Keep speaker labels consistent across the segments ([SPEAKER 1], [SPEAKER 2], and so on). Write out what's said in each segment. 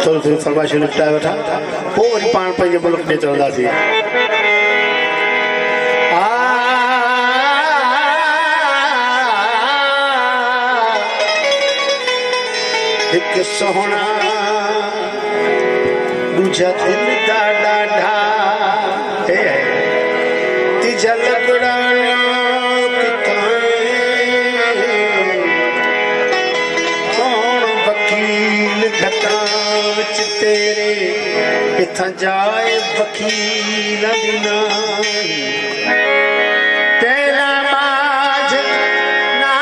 [SPEAKER 1] थोड़ी थोड़ी फरमाइशूं निपटाए वठा पोइ वरी पाण पंहिंजे मुल्क में चवंदासीं। हिक सोहना दूजा दिल दा डाढा तीजा लगड़ा कौन वकील घटा विच तेरे इथां जाए वकील बिना तेरा बाज ना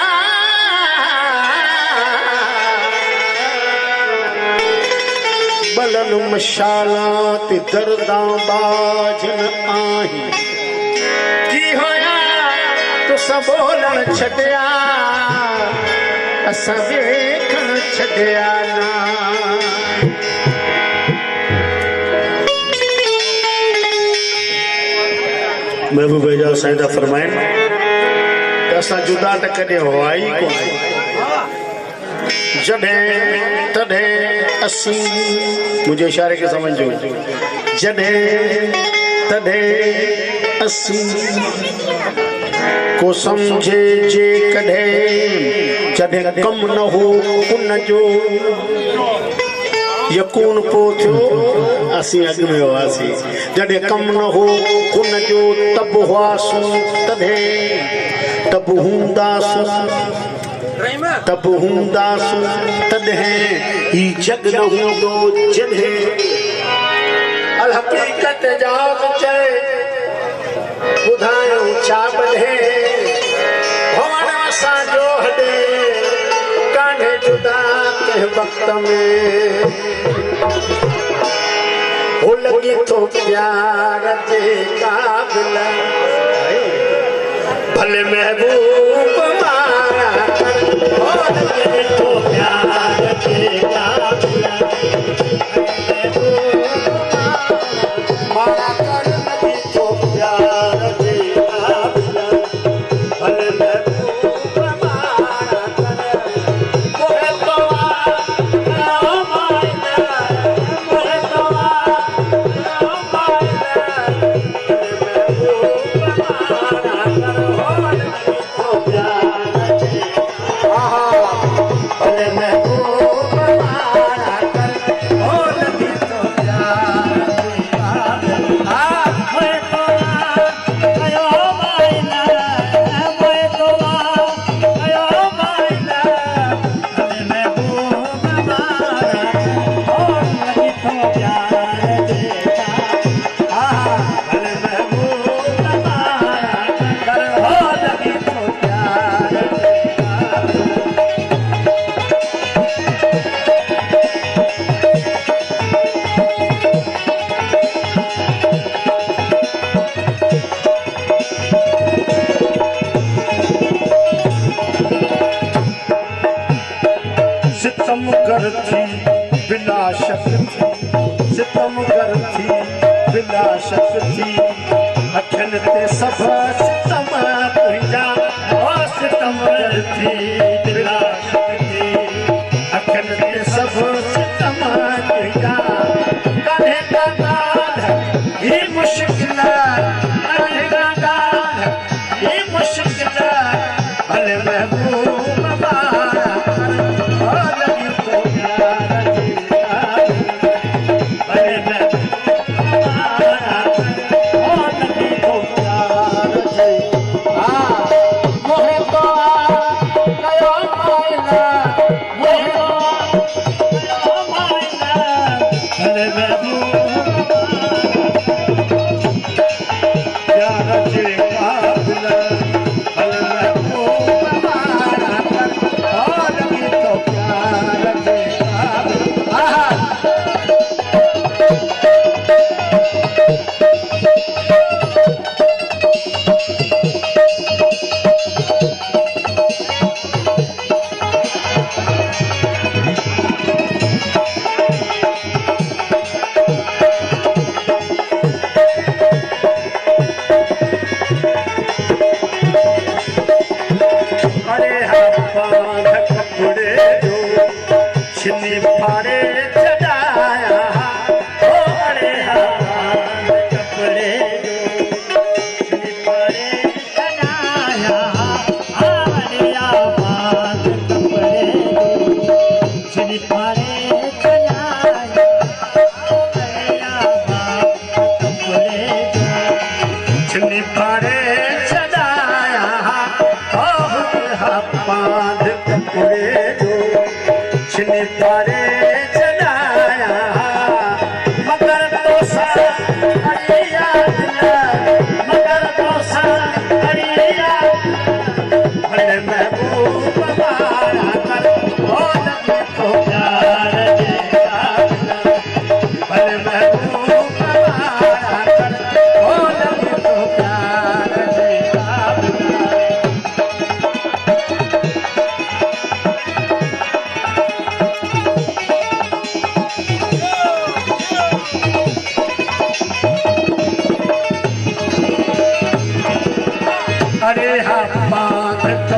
[SPEAKER 1] बलन मशाला ते दर्दां बाज न आही की होया तुसां बोलण छड्या असां वेखण छड्या ना। महबूब जा साईं फरमाइन असां जुदा त कॾहिं हुआ ई कोन जॾहिं तॾहिं असीं मुंहिंजे इशारे खे सम्झो जॾहिं तॾहिं असीं को सम्झे जे कॾहिं जॾहिं कम न हो उन जो यकून पो थियो असीं अॻ में हुआसीं जॾहिं कम न हो उन जो तब हुआसीं तॾहिं तब हूंदासीं तॾहिं ही जग न हूंदो जॾहिं अल हक़ीक़त जा चए ॿुधायूं छा ॿधे भवन असांजो हॾे कान्हे जुदा कंहिं वक़्त में हो लॻे थो प्यार जे क़ाबिल भले महबूब मारा हो लॻे थो प्यार जे क़ाबिल मारा कर लॻे थो प्यार जे क़ाबिल भले महबूब मारा कर मोहे तो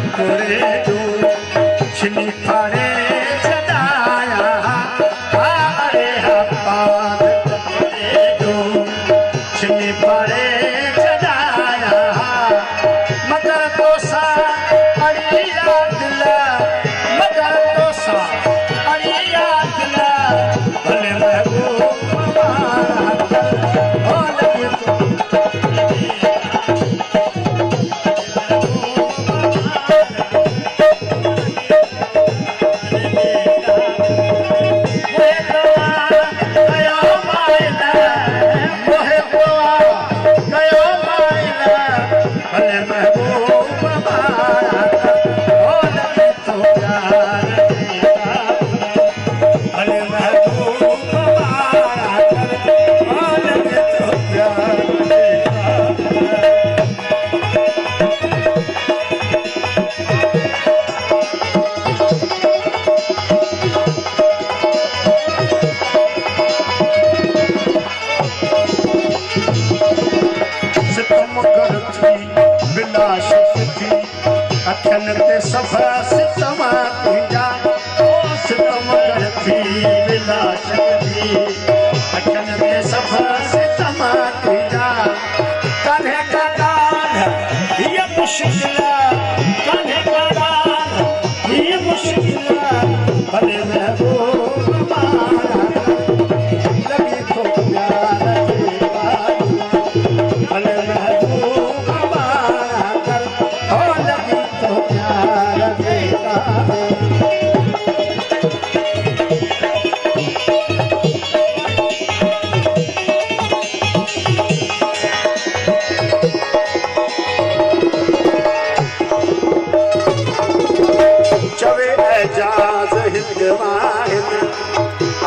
[SPEAKER 1] टुकड़े जो छिनी फाड़े छॾाया अरे पाद टुकड़े जो छिनी फाड़े छॾाया मगर तोसा अड़िया दिल मगर तोसा अड़िया दिल भले महबूब अखन ते सभा सितमा तुंहिंजा सितम करती विलास थी अखन ते सभा सितमा तुंहिंजा कान्हे का दान ये मुश्किल कान्हे का दान ये मुश्किल भले महबूब लगी तो प्यार भले महबूब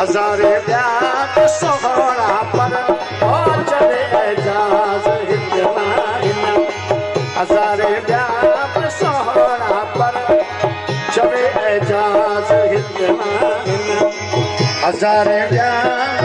[SPEAKER 1] हज़ारे ब्याह सोहरा पर चले एजाज हज़ारे ब्याह सोहरा पर चले एजाज हज़ारे ब्याह